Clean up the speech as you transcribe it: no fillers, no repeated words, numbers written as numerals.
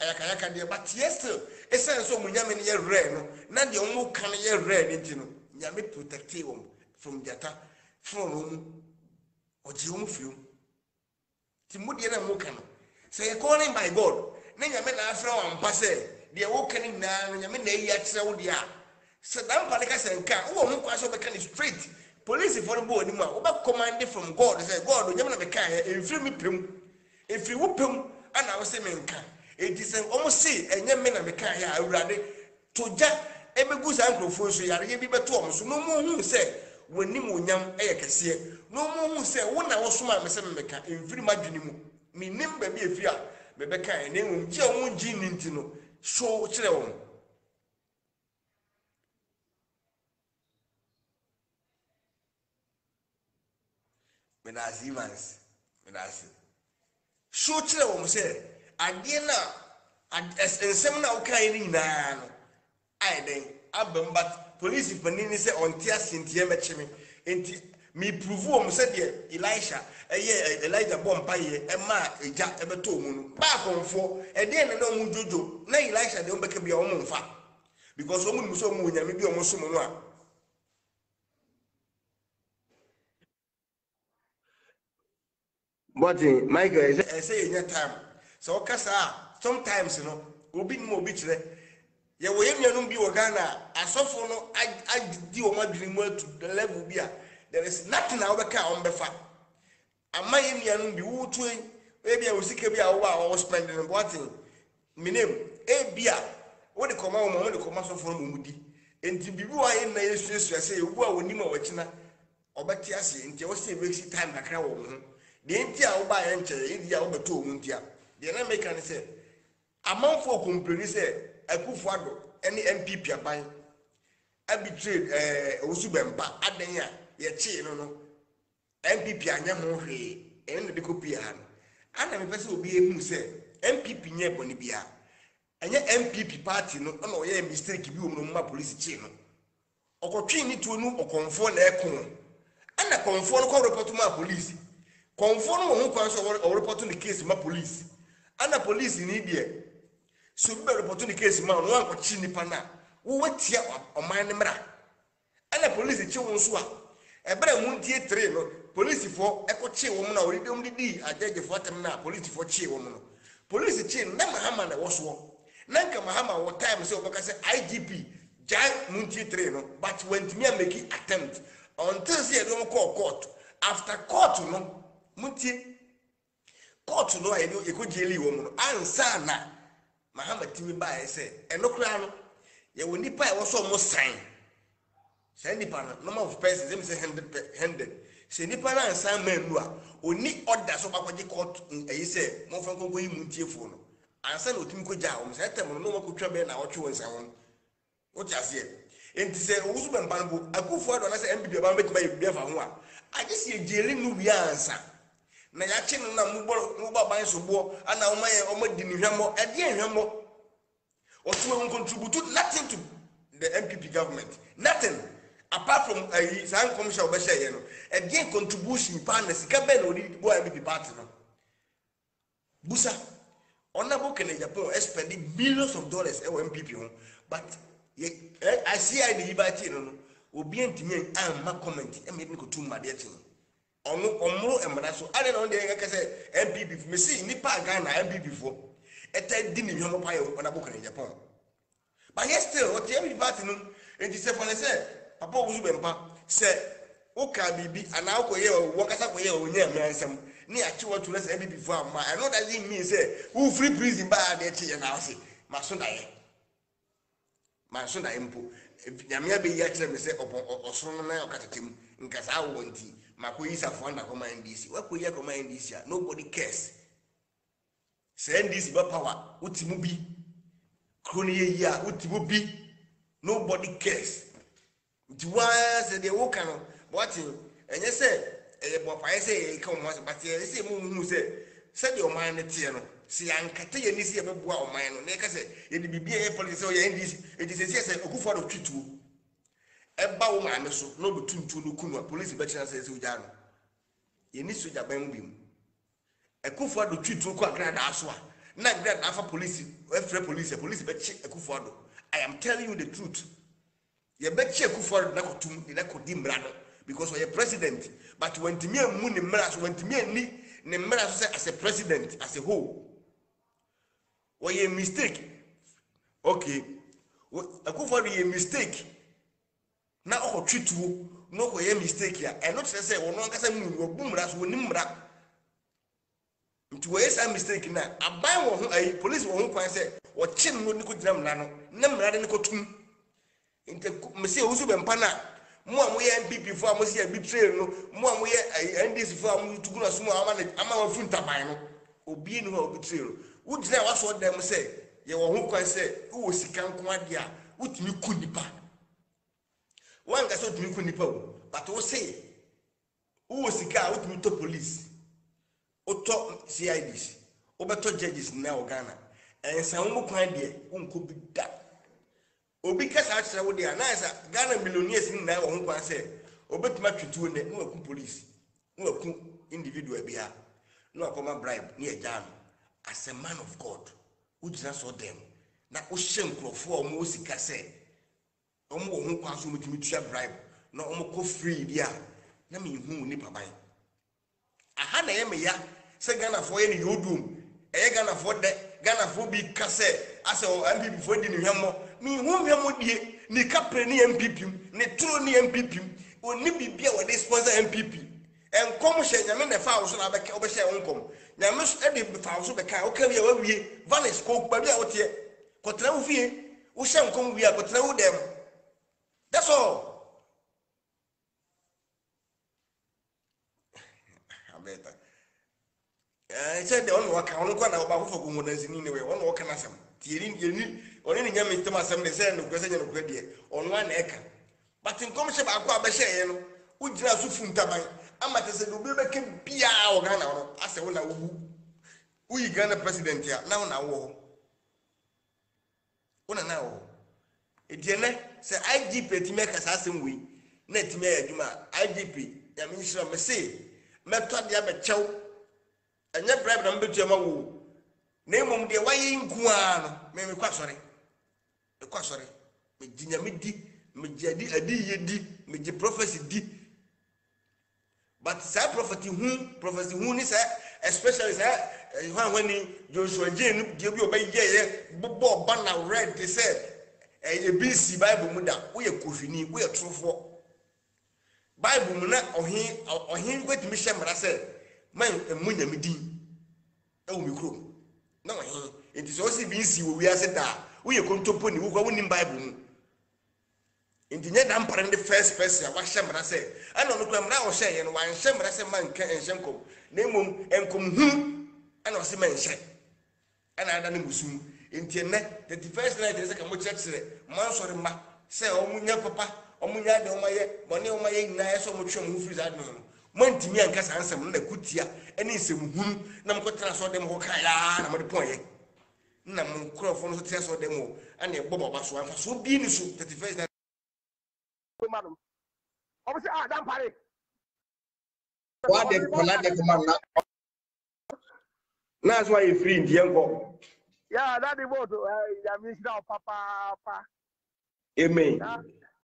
ayakayaka de but yes still essence so munyame ne ye rare no na de omu kan ye rare ne ntino nyame protect them from jata from oji omu fium ti mudie na mu kan say calling by God na nyame na afra wa mpa say de wo kan na nyame na yi akire wo de a se dan pa de ka senka wo mu kwa so be kan straight police for bo ni ma wo be command from God say God nyame na be kan e free me pem e free wo pem ana wo say me nka e di say omo say enye me na me kan ya awurade toja e be gu san krofo so yare ye bi beto omo so no mo hu say woni mo nyam e ye kese no mo hu say wo na wo soma me say me ka e free madwini mu me nim ba bi e free a me be kan na enwum je wo ngi ni ntino so kire wo Menazimans, Menasi. So chill, we say, I did not, as in some now kind now. I think, but police if Panini say on tears in Tiamachimi, and me prove said Elisha, a year Elijah Bompire, a ma, a jack, a beton, back on 4, and then no Mujojo, nay Elisha don't become your own fat. Because woman was so moon, maybe almost someone. But Michael, I say in your time. So, Cassa, sometimes, will be more bitch. Ya wo yemi anum bi Ghana asofo no adi o ma dream to the level bia there is nothing na obeka on befa ama yemi anum bi wo to e bia wo sika bia wo spending what me name e bia wo de koma wo de koma sofo no mudi enti bibi wa yin na yesu say ewu a woni ma wachina obeti ase enti wo say waste time kakra wo ho de enti a wo ba ye nche e dia wo beto wo ntia de na make an say amanfo complain say Akufuado any MPP aban arbitrate Owusu Bempah adan ya ye chi no MPP anya ho hwe en de ko pia no ana me pese obi ehun se MPP nye boni bia anya MPP party no na oye mistake bi omno ma police chi no okotwe ni tuo nu okonfo na ekon ana konfo no ko report ma police konfo no ho kwan so o report the case ma police ana police ni die so be report the case man no an kwachi nipa na wo watia oman ne mra ana police chi won so a ebere mu ntie 3 no police for ekochi wo na ori dem didi ajeje for tem na police for chi wo no police chi na mahama na wo so na nka mahama wo time say obaka say IGP jai mu ntie 3 no but when me make attempt until say dem call court after court no mu ntie court no ayi no ekojeli wo no ansa na Mahama timi ba say enokra no ye woni pa e wo so mo sign say nipa no number of persons them say 100 say nipa na sign man nu a oni order so bakwaje court ayi say mo fa kongo yi muntie fo no ansa na otimi ko ja o say tem no mo ko twa be na wo twe won say won wo ti ase enti say Owusu Bempah no bo Akufuado na say MPP ba metima ye bia fa ho a age se jeli nu wi ansa na ya chi no na mugbo ban so bo ana o ma di ni hwemo e de hwemo o to contribute nothing to the MPP government nothing apart from a san commission be share no e de contribution pa na sika be na odi bo MPP party no busa ona bo kene Japan spending billions of dollars e MPP ho but I see I the liberty no obi antimi an ma comment e me ko tum made tin omro emra so ade no de yeka say MPP me see nipa Ghana MPP fo eta di ni hwemo pa ye ona boka na Japan but yes still what every party no enti say for say papa Owusu Bempah say o ka bibi ana ko ye wo kasa ko ye o nya me ansam ni achi what to let MPP fo am I know that doesn't mean say who free prison ba de chi ye na say maso da ye maso da impo nyamia be ya kire me say osoro na okatetem nkasa wo nti makoyisa funda koma NDC wakoya koma NDC nobody cares say NDC ba power utimu bi kroni ye ya utimu bi nobody cares nti wa say dey wo kan but enye say e bo pa say e ka mo but say mu say dey o man ne tie no si ankata ye ni si e be boa o man no ne ka say ye di bibia ye police say ye NDC e di say Akufuado twituo eba wo ma me so no be tuntu no kunu police be chira say uja no ye ni soja ban mu bi mu Akufuado twitu ko akra da so a na grad afa police police be check Akufo-Addo. I am telling you the truth. You bet check Akufo-Addo na kotum na kodi mra no because we are president, but when to me mu ni mra so when to me ni mra so say as a president as a whole we a mistake. Okay, Akufo-Addo a mistake na okotwitu no ko a mistake ya and not say wono nkasa mu obumra so woni mra nti we say mistake na aban wo ho ai police wo ho kwan say wo chin no ni ko dina mra no na mra de ni ko tum nti me say Owusu Bempah na mo amu ye MPP fo amu say betray no mo amu ye NDC fo amu tuguna so ama wa funta ban no obi ni ho betray no wo dina wa so dem say ye wo ho kwan say wo sika nko ade a wotimi ku nipa wan ga so wotimi ku nipa wo but wo say wo sika wotimi to police oto CIDs obeto judges na Ghana ensa wo kwan de unko bi da obi kasa akira wo de anasa Ghana millionaires ni na wo ho kwan say obetuma twituo ne no aku police no aku individual bia no akoma bribe ni ejano as a man of God who did not saw them na o hye nkrofo o mo sika say o mo ho kwan so mutimi tua bribe na o mo ko free bia na me hu ni paban aha na ye me ya se Ghana for ye ni yodum e Ghana for de Ghana for bi ka say as o MPP for di ni hwemo me hu hwemo die ni kapre ni MPP ni tro ni MPP oni bibia we dey sponsor MPP enkom hye nyame na fa wo so na be ka obehye onkom nyame so e dey fa wo so be ka o ka wi a wawie vanish ko gba bia wo tie kotra wo fie wo hye onkom wi a kotra wo dem. That's all. Abeta said the only work I want to go about for good ones in anyway. One work and some. Tiering, or any young Mr. Massam, they say, no question of credit on one acre. But in commission, I go Bashay, would you have Funtabai? I'm at the Lubebe can be our Ghana. I said, we Ghana president here now. One now. It say IGP to make assassin we net me a juma IGP, the minister of Messay, Method the Abbot Chow. And your bribe number to my name on the way in Guano, maybe quite sorry. Quite sorry. Me Dinamidi, me Jadi, a D, me the prophecy D. But that prophecy whom is especially when Joshua Jane give you a Bob Banner read, they said, a BC Bible Muda, we are Kufini, we are true for Bible Muna or him with Michel Marase. Man, a munya midi. Oh, me crow. No, it is also being see we are said that we are going to put who go in Bible. In the net, I'm the first person. What Shamra say? I don't know now say, and one Shamra say, man can and Shanko, name and come and I see man shay. And I don't know soon. In the net, the first night is a much man sorry, ma say, oh, munya papa, oh, munya, oh, my money, oh, my nice, so much who feels that no. Monti mi anka sansam na kutia ene nsem hunu na mkotra so dem ho kaya na mo de ponye na mo nkrofo no tia so dem ho ane bobo ba so anfa so bi ni so 31st na madam obese dan pare what the command na so you free ndi enko yeah that the vote ya mi sida papa amen